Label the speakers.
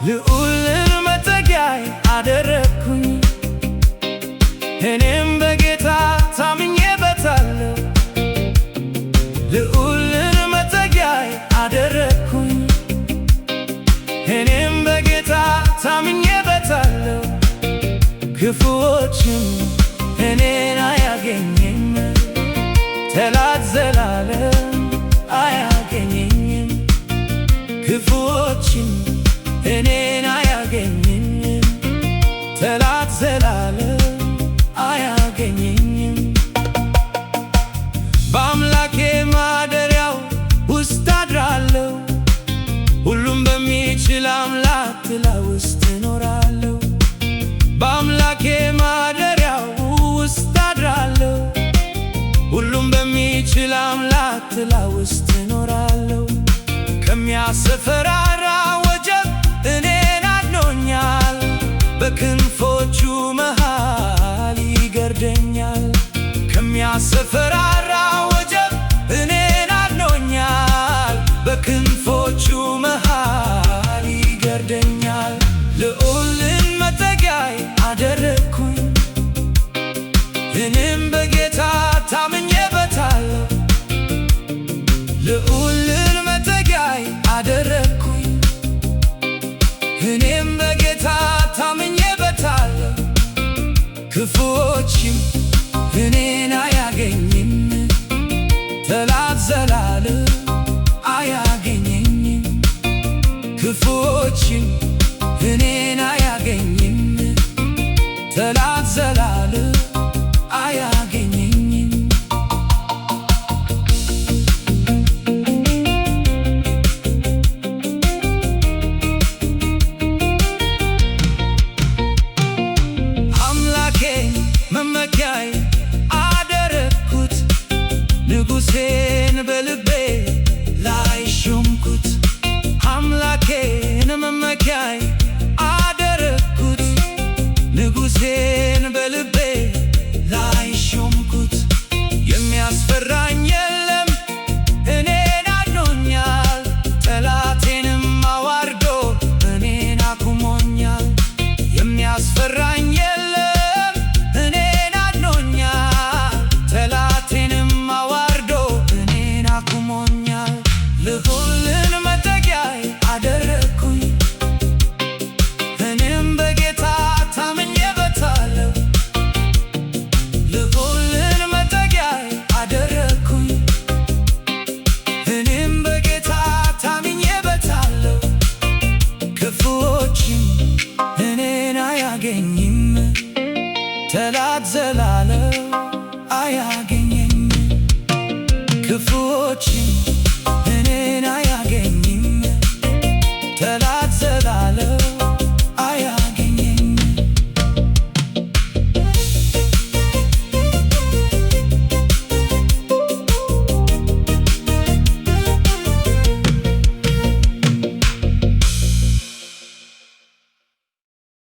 Speaker 1: ልዑልን መጠጊያዬ አደረግኩኝ እኔም በጌታ ታምኜበታለሁ። ልዑልን መጠጊያዬ አደረግኩኝ እኔም በጌታ ታምኜበታለሁ። ክፉዎችም እኔን አያገኘኝም፣ ጠላት ዘላለም አያገኘኝም። ክፉዎችም እኔን አያገኘኝም፣ ጠላት ዘላለም አያገኘኝም። በአምላኬ ማደሪያው ውስጥ አድራለሁ፣ ሁሉም በሚችል አምላክ ጥላ ውስጥ እኖራለሁ። በአምላኬ ማደሪያው ውስጥ አድራለሁ፣ ሁሉም በሚችል አምላክ ጥላ ውስጥ እኖራለሁ። ከሚያስፈራራ ወጀብ እኔን አድኖኛል፣ በክንፎቹ መሃል ይጋርደኛል። ከሚያስፈራራ ወጀብ እኔን አድኖኛል፣ በክንፎቹ መሃል ይጋርደኛል። ልዑልን መጠጊያዬ አደረግኩኝ እኔም በጌታ ታምኜበታለሁ። ልዑልን መጠጊያዬ አደረግኩኝ እኔም በጌታ ታምኜበታለሁ። ክፉዎችም እኔን አያገኝም፣ ጠላት ዘላለም አያገኘኝም። ክፉዎችም እኔን አያገኝም፣ ጠላት ዘላለም አያገኘኝም። መመኪያዬ አደረግኩት፣ ንጉሴን በልቤ ላይ ሾምኩት። አምላኬን መመኪያዬ አደረግኩት፣ ንጉሴን በልቤ ላይ ሾምኩት። የሚያስፈራኝ የለም እኔን አድኖኛል፣ ጠላቴንም አዋርዶ እኔን አቁሞኛል። የሚያስፈራኝ የለም ልዑልን